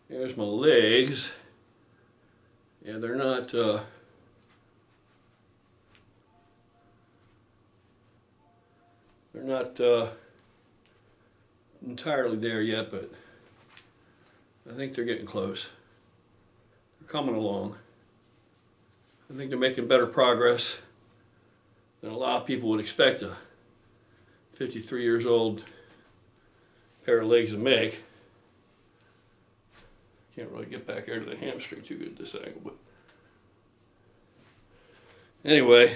There's my legs. Yeah, they're not entirely there yet, but I think they're getting close. They're coming along. I think they're making better progress than a lot of people would expect a 53 years old pair of legs to make. Can't really get back there to the hamstring too good at this angle, but anyway,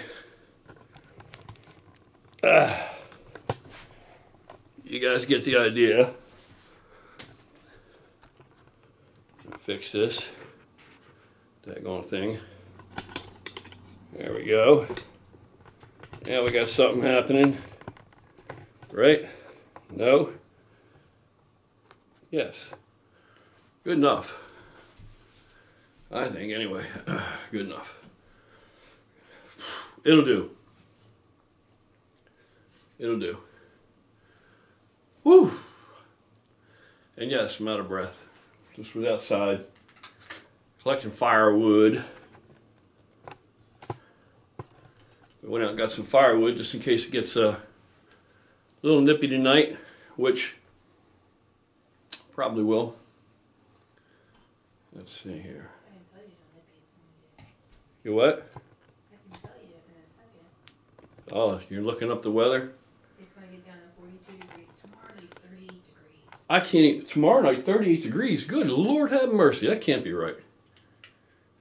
you guys get the idea. Fix this daggone thing. There we go. Now we got something happening, right? No? Yes. Good enough. I think, anyway. Good enough. It'll do. It'll do. Woo! And yes, I'm out of breath. Just was outside collecting firewood. We went out and got some firewood just in case it gets a little nippy tonight, which probably will. Let's see here. I can tell you how nippy it's going to get. You what? I can tell you in a second. Oh, you're looking up the weather? It's going to get down to 42 degrees. Tomorrow night's 38 degrees. I can't even, tomorrow night, 38 degrees. Good Lord have mercy. That can't be right.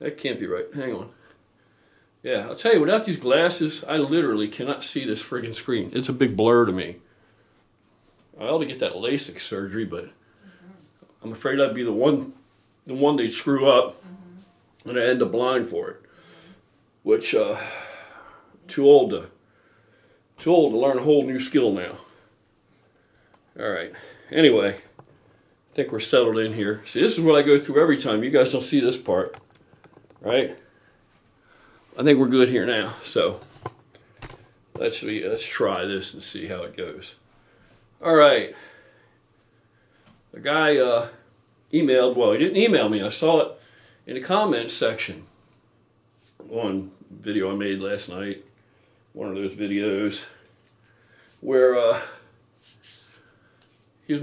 That can't be right. Hang on. Yeah, I'll tell you, without these glasses, I literally cannot see this friggin' screen. It's a big blur to me. I ought to get that LASIK surgery, but I'm afraid I'd be the one they'd screw up, and I end up blind for it. Which, too old to learn a whole new skill now. All right. Anyway, I think we're settled in here. See, this is what I go through every time. You guys don't see this part, right? I think we're good here now. So let's try this and see how it goes. All right. The guy emailed. Well, he didn't email me. I saw it in the comments section on video I made last night. One of those videos where he was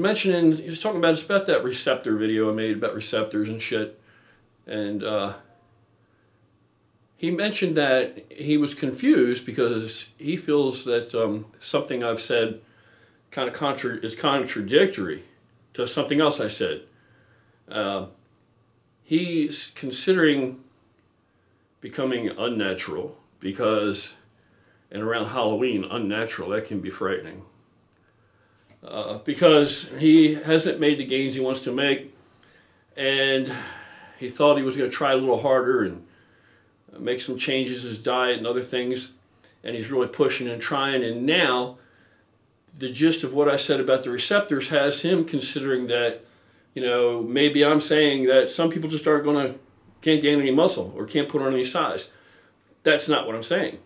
talking about that receptor video I made about receptors and shit. And he mentioned that he was confused because he feels that something I've said kind of is contradictory to something else I said. He's considering becoming unnatural because, and around Halloween, unnatural, that can be frightening. Because he hasn't made the gains he wants to make, and he thought he was going to try a little harder and make some changes in his diet and other things, and he's really pushing and trying, and now the gist of what I said about the receptors has him considering that, you know, maybe I'm saying that some people just can't gain any muscle or can't put on any size. That's not what I'm saying.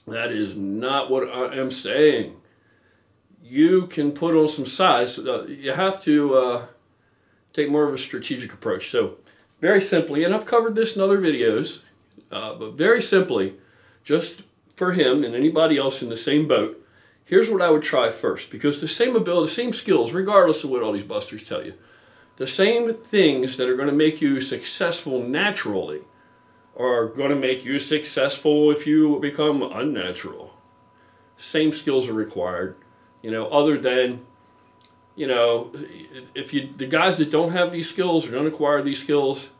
That is not what I am saying. You can put on some size. You have to take more of a strategic approach. So very simply, and I've covered this in other videos, but very simply, just for him and anybody else in the same boat, here's what I would try first. Because the same ability, the same skills, regardless of what all these busters tell you, the same things that are going to make you successful naturally are going to make you successful if you become unnatural. Same skills are required. You know, other than, you know, the guys that don't have these skills or don't acquire these skills,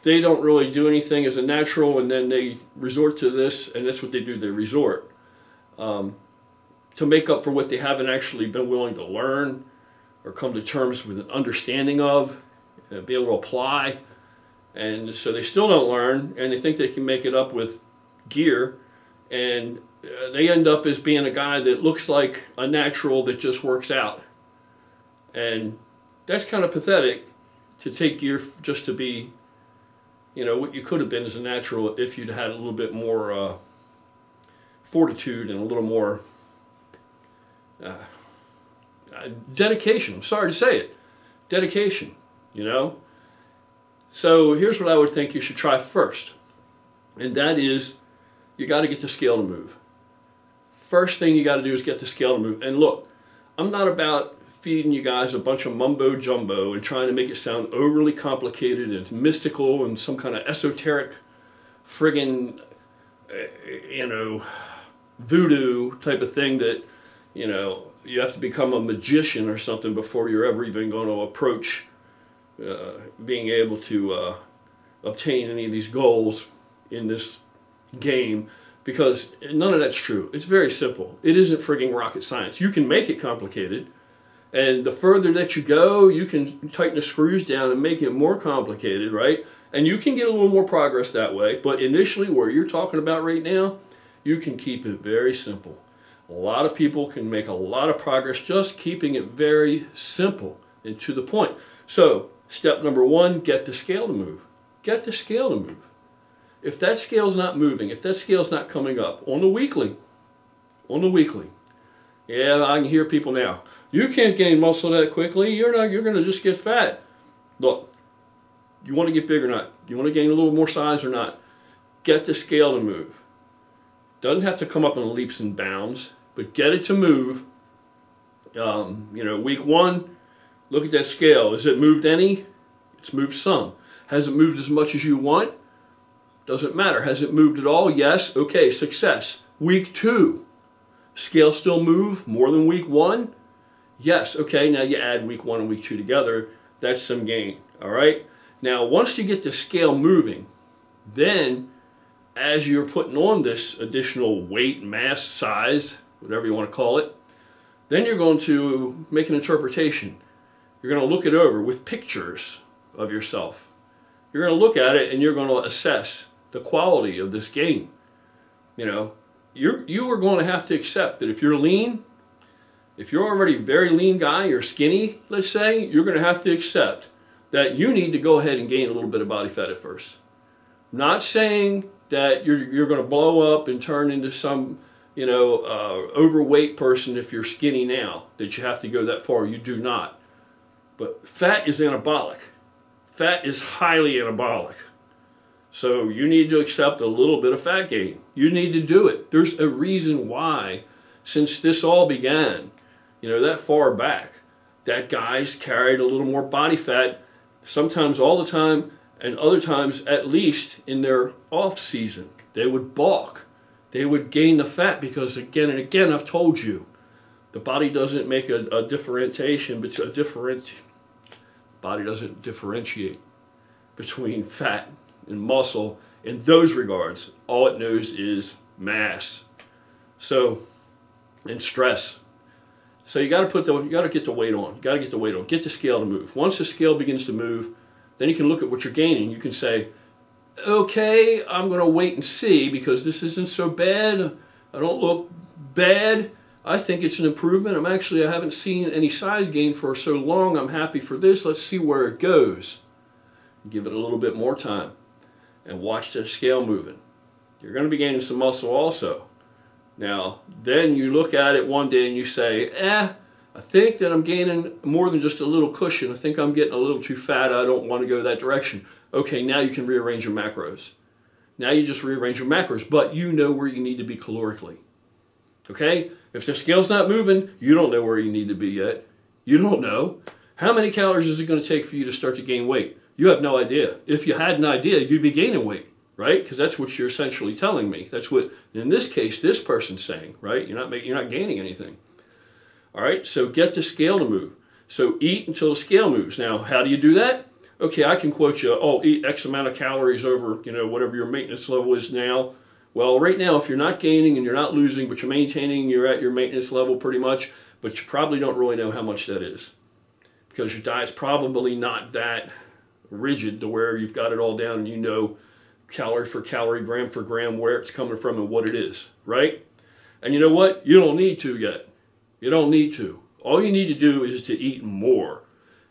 they don't really do anything as a natural, and then they resort to this, and that's what they do. They resort to make up for what they haven't actually been willing to learn or come to terms with an understanding of, be able to apply. And so they still don't learn, and they think they can make it up with gear, and they end up as being a guy that looks like a natural that just works out. And that's kind of pathetic, to take gear just to be, you know, what you could have been as a natural if you'd had a little bit more fortitude and a little more dedication. I'm sorry to say it. Dedication. you know? So here's what I would think you should try first. And that is, you got to get the scale to move. First thing you got to do is get the scale to move. And look, I'm not about feeding you guys a bunch of mumbo jumbo and trying to make it sound overly complicated and mystical and some kind of esoteric friggin', voodoo type of thing that, you have to become a magician or something before you're ever even going to approach being able to obtain any of these goals in this game, because none of that's true. It's very simple. It isn't frigging rocket science. You can make it complicated, and the further that you go, you can tighten the screws down and make it more complicated, right? And you can get a little more progress that way, but initially, where you're talking about right now, you can keep it very simple. A lot of people can make a lot of progress just keeping it very simple and to the point. So, step number one, get the scale to move. Get the scale to move. If that scale's not moving, if that scale's not coming up on the weekly, yeah, I can hear people now. You can't gain muscle that quickly. You're going to just get fat. Look, you want to get big or not? You want to gain a little more size or not? Get the scale to move. Doesn't have to come up in leaps and bounds, but get it to move. Week one, look at that scale. Has it moved any? It's moved some. Has it moved as much as you want? Doesn't matter. Has it moved at all? Yes. Okay, success. Week two, scale still move more than week one? Yes. Okay, now you add week one and week two together. That's some gain. All right? Now, once you get the scale moving, then as you're putting on this additional weight, mass, size, whatever you want to call it, then you're going to make an interpretation. You're going to look it over with pictures of yourself. You're going to look at it and you're going to assess the quality of this game. You are going to have to accept that if you're lean, if you're already a very lean guy, you're skinny, let's say, you're going to have to accept that you need to go ahead and gain a little bit of body fat at first. Not saying that you're going to blow up and turn into some, overweight person if you're skinny now, that you have to go that far. You do not. But fat is anabolic. Fat is highly anabolic. So you need to accept a little bit of fat gain. You need to do it. There's a reason why, since this all began, that far back, that guys carried a little more body fat, sometimes all the time, and other times at least in their off season. They would bulk. They would gain the fat because, again and again, I've told you, the body doesn't make a differentiation between body doesn't differentiate between fat and muscle in those regards. All it knows is mass. So, and stress. So you got to get the weight on. You got to get the weight on. Get the scale to move. Once the scale begins to move, then you can look at what you're gaining. You can say, okay, I'm going to wait and see because this isn't so bad. I don't look bad. I think it's an improvement. I haven't seen any size gain for so long. I'm happy for this. Let's see where it goes. Give it a little bit more time and watch the scale moving. You're going to be gaining some muscle also. Now, then you look at it one day and you say, I think that I'm gaining more than just a little cushion. I think I'm getting a little too fat. I don't want to go that direction. Okay, now you can rearrange your macros. Now you just rearrange your macros, but you know where you need to be calorically. Okay? If the scale's not moving, you don't know where you need to be yet. You don't know. How many calories is it going to take for you to start to gain weight? You have no idea. If you had an idea, you'd be gaining weight, right? Because that's what you're essentially telling me. That's what, in this case, this person's saying, right? You're not gaining anything. All right, so get the scale to move. So eat until the scale moves. Now, how do you do that? Okay, I can quote you, eat X amount of calories over, whatever your maintenance level is now. Well, right now, if you're not gaining and you're not losing, but you're maintaining, you're at your maintenance level pretty much, but you probably don't really know how much that is. Because your diet's probably not that rigid to where you've got it all down and you know calorie for calorie, gram for gram, where it's coming from and what it is, right? And you know what? You don't need to yet. You don't need to. All you need to do is to eat more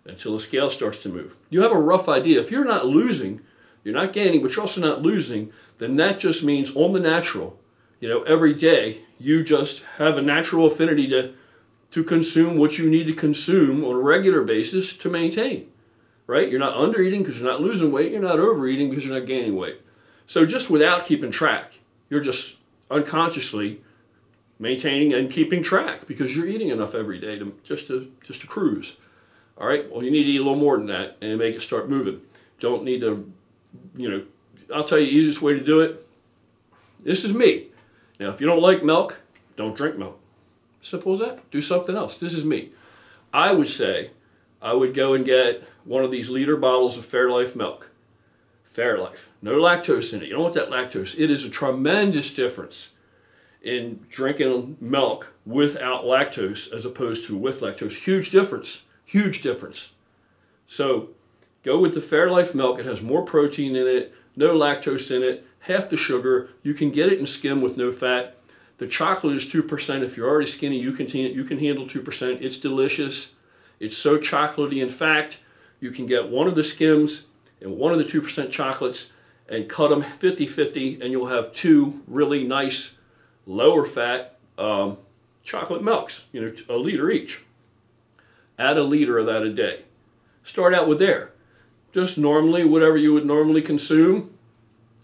until the scale starts to move. You have a rough idea. If you're not losing, you're not gaining, but you're also not losing, then that just means on the natural, every day you just have a natural affinity to consume what you need to consume on a regular basis to maintain. right? You're not under eating because you're not losing weight. You're not overeating because you're not gaining weight. So just without keeping track, you're just unconsciously maintaining and keeping track because you're eating enough every day to cruise. All right, well, you need to eat a little more than that and make it start moving. Don't need to, I'll tell you the easiest way to do it. This is me. Now, if you don't like milk, don't drink milk. Simple as that. Do something else. This is me. I would say I would go and get one of these liter bottles of Fairlife milk. Fairlife. No lactose in it. You don't want that lactose. It is a tremendous difference in drinking milk without lactose as opposed to with lactose. Huge difference. Huge difference. So go with the Fairlife milk. It has more protein in it, no lactose in it, half the sugar. You can get it in skim with no fat. The chocolate is 2%. If you're already skinny, you can handle 2%. It's delicious. It's so chocolatey. In fact, you can get one of the skims and one of the 2% chocolates and cut them 50-50, and you'll have two really nice lower fat chocolate milks, a liter each. Add a liter of that a day. Start out with there. Just normally, whatever you would normally consume,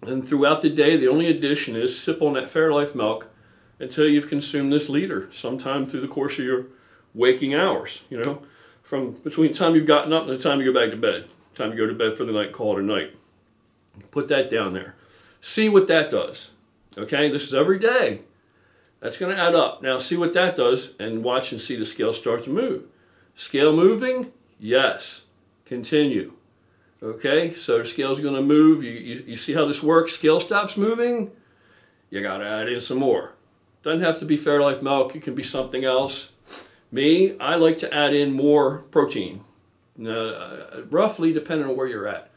and throughout the day, the only addition is sip on that Fairlife milk until you've consumed this liter sometime through the course of your waking hours, from between the time you've gotten up and the time you go back to bed, time you go to bed for the night, call it a night. Put that down there. See what that does. Okay, this is every day. That's going to add up. Now see what that does and watch and see the scale start to move. Scale moving? Yes. Continue. Okay, so the scale's going to move. You see how this works? Scale stops moving. You got to add in some more. Doesn't have to be Fairlife milk. It can be something else. Me, I like to add in more protein. Roughly, depending on where you're at.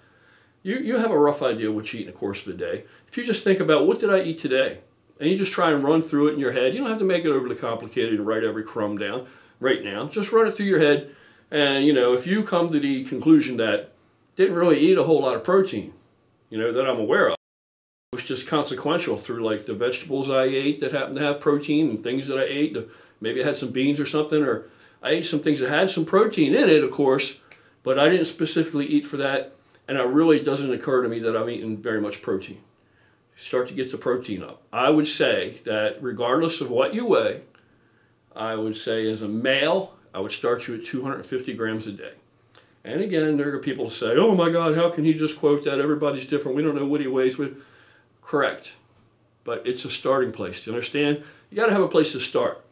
You have a rough idea what you eat in the course of the day. If you just think about what did I eat today, and you just try and run through it in your head, you don't have to make it overly complicated and write every crumb down right now. Just run it through your head, and if you come to the conclusion that didn't really eat a whole lot of protein, that I'm aware of, it was just consequential through like the vegetables I ate that happened to have protein and things that I ate. Maybe I had some beans or something, or I ate some things that had some protein in it, of course, but I didn't specifically eat for that, and it really doesn't occur to me that I'm eating very much protein. Start to get the protein up. I would say that regardless of what you weigh, I would say as a male, I would start you at 250 grams a day. And again, there are people who say, oh my God, how can he just quote that? Everybody's different. We don't know what he weighs with. Correct. But it's a starting place. Do you understand? You got to have a place to start.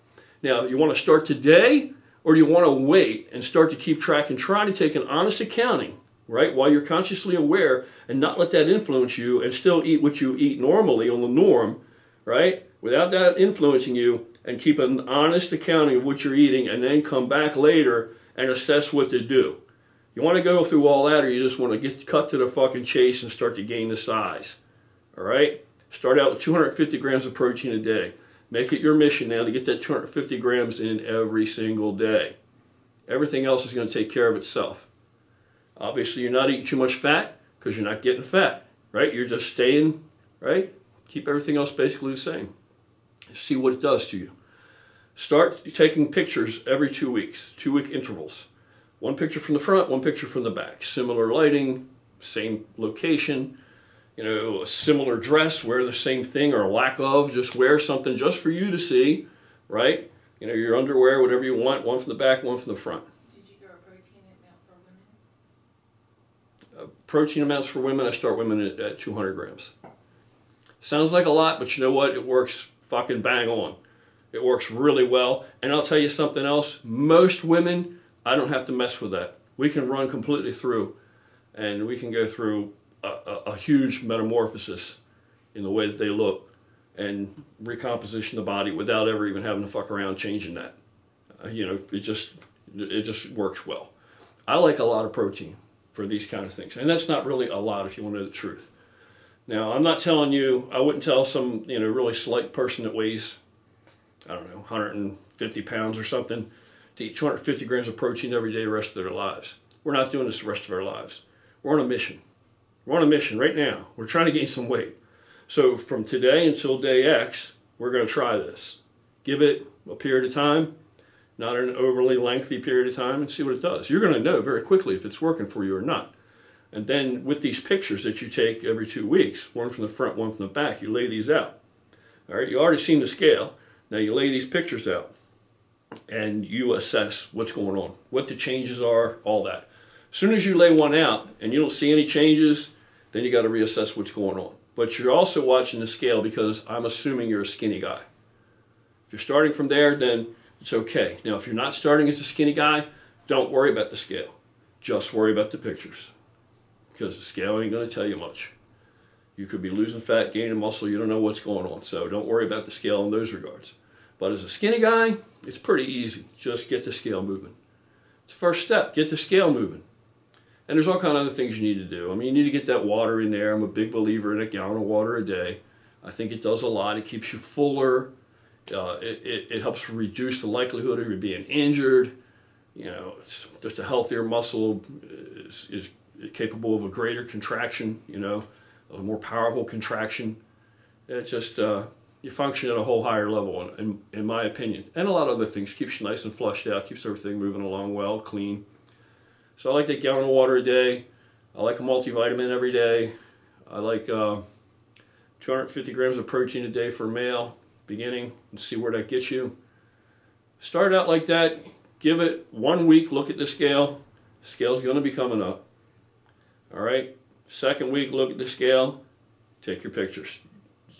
Now, you want to start today, or do you want to wait and start to keep track and try to take an honest accounting, right, while you're consciously aware and not let that influence you and still eat what you eat normally on the norm, right, without that influencing you, and keep an honest accounting of what you're eating and then come back later and assess what to do. You want to go through all that, or you just want to get cut to the fucking chase and start to gain the size, all right? Start out with 250 grams of protein a day. Make it your mission now to get that 250 grams in every single day. Everything else is going to take care of itself. Obviously, you're not eating too much fat because you're not getting fat, right? You're just staying, right? Keep everything else basically the same. See what it does to you. Start taking pictures every 2 weeks, 2-week intervals. One picture from the front, one picture from the back. Similar lighting, same location, a similar dress, wear the same thing or lack of, just wear something just for you to see, right? Your underwear, whatever you want, one from the back, one from the front. Did you throw a protein amount for women? Protein amounts for women, I start women at 200 grams. Sounds like a lot, but you know what? It works fucking bang on. It works really well. And I'll tell you something else. Most women, I don't have to mess with that. We can run completely through, and we can go through a huge metamorphosis in the way that they look and recomposition the body without ever even having to fuck around changing that. It just works well. I like a lot of protein for these kind of things, and that's not really a lot if you want to know the truth. Now, I'm not telling you, I wouldn't tell some really slight person that weighs, I don't know, 150 pounds or something to eat 250 grams of protein every day the rest of their lives. We're not doing this the rest of our lives. We're on a mission. We're on a mission right now. We're trying to gain some weight. So from today until day X, we're going to try this. Give it a period of time, not an overly lengthy period of time, and see what it does. You're going to know very quickly if it's working for you or not. And then with these pictures that you take every 2 weeks, one from the front, one from the back, you lay these out. All right, you already seen the scale. Now you lay these pictures out and you assess what's going on, what the changes are, all that. As soon as you lay one out and you don't see any changes, then you got to reassess what's going on. But you're also watching the scale because I'm assuming you're a skinny guy. If you're starting from there, then it's okay. Now, if you're not starting as a skinny guy, don't worry about the scale. Just worry about the pictures, because the scale ain't going to tell you much. You could be losing fat, gaining muscle, you don't know what's going on. So don't worry about the scale in those regards. But as a skinny guy, it's pretty easy. Just get the scale moving. It's the first step, get the scale moving. And there's all kinds of other things you need to do. I mean, you need to get that water in there. I'm a big believer in a gallon of water a day. I think it does a lot. It keeps you fuller. It helps reduce the likelihood of you being injured. You know, it's just a healthier muscle is capable of a greater contraction, you know, a more powerful contraction. It just, you function at a whole higher level, in my opinion. And a lot of other things. Keeps you nice and flushed out, keeps everything moving along well, clean. So I like that gallon of water a day. I like a multivitamin every day. I like 250 grams of protein a day for a male, beginning, and see where that gets you. Start out like that. Give it 1 week, look at the scale. The scale's going to be coming up. All right? Second week, look at the scale. Take your pictures.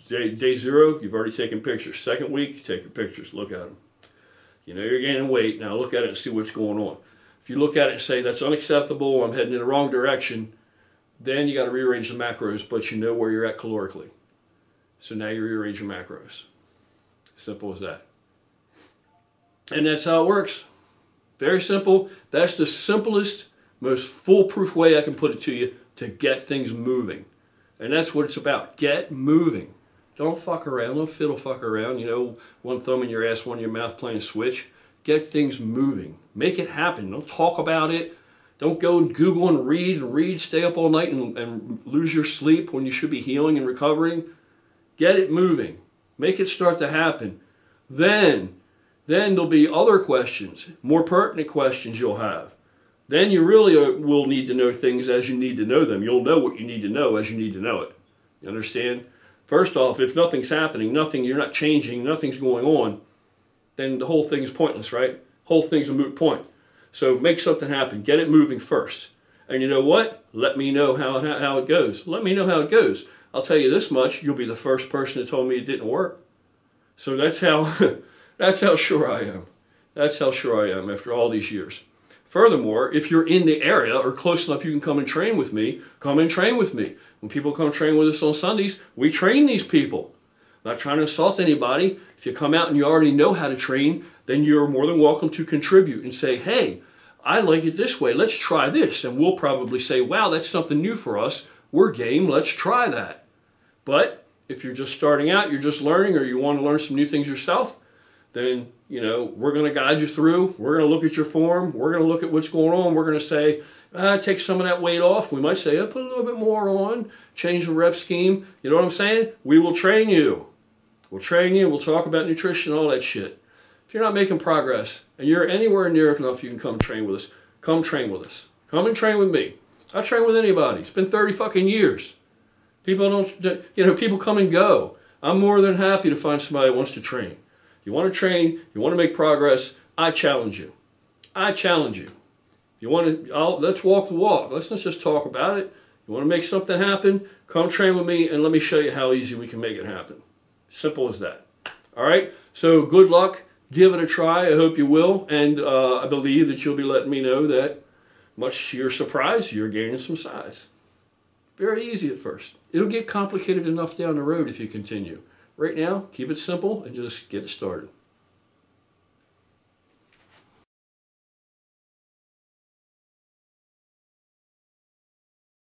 Day 0, you've already taken pictures. Second week, take your pictures. Look at them. You know you're gaining weight. Now look at it and see what's going on. If you look at it and say, that's unacceptable, I'm heading in the wrong direction, then you got to rearrange the macros, but you know where you're at calorically. So now you rearrange your macros. Simple as that. And that's how it works. Very simple. That's the simplest, most foolproof way I can put it to you to get things moving. And that's what it's about. Get moving. Don't fuck around. Don't fiddle fuck around. You know, one thumb in your ass, one in your mouth playing switch. Get things moving. Make it happen. Don't talk about it. Don't go and Google and read. Stay up all night and lose your sleep when you should be healing and recovering. Get it moving. Make it start to happen. Then there'll be other questions, more pertinent questions you'll have. Then you really will need to know things as you need to know them. You'll know what you need to know as you need to know it. You understand? First off, if nothing's happening, you're not changing, nothing's going on, then the whole thing is pointless, right? Whole thing's a moot point. So make something happen. Get it moving first. And you know what? Let me know how it goes. Let me know how it goes. I'll tell you this much, you'll be the first person that told me it didn't work. So that's how, that's how sure I am. That's how sure I am after all these years. Furthermore, if you're in the area or close enough you can come and train with me, come and train with me. When people come train with us on Sundays, we train these people. I'm not trying to insult anybody. If you come out and you already know how to train, then you're more than welcome to contribute and say, hey, I like it this way. Let's try this. And we'll probably say, wow, that's something new for us. We're game. Let's try that. But if you're just starting out, you're just learning, or you want to learn some new things yourself, then, you know, we're going to guide you through. We're going to look at your form. We're going to look at what's going on. We're going to say, take some of that weight off. We might say, put a little bit more on, change the rep scheme. You know what I'm saying? We will train you. We'll train you. We'll talk about nutrition, all that shit. If you're not making progress and you're anywhere near enough you can come train with us, come train with us. Come and train with me. I train with anybody. It's been 30 fucking years. People don't, you know, people come and go. I'm more than happy to find somebody that wants to train. You want to train, you want to make progress, I challenge you. I challenge you. You want to, let's walk the walk. Let's not just talk about it. You want to make something happen, come train with me and let me show you how easy we can make it happen. Simple as that. All right, so good luck. Give it a try. I hope you will. And I believe that you'll be letting me know that, much to your surprise, you're gaining some size. Very easy at first. It'll get complicated enough down the road if you continue. Right now, keep it simple and just get it started.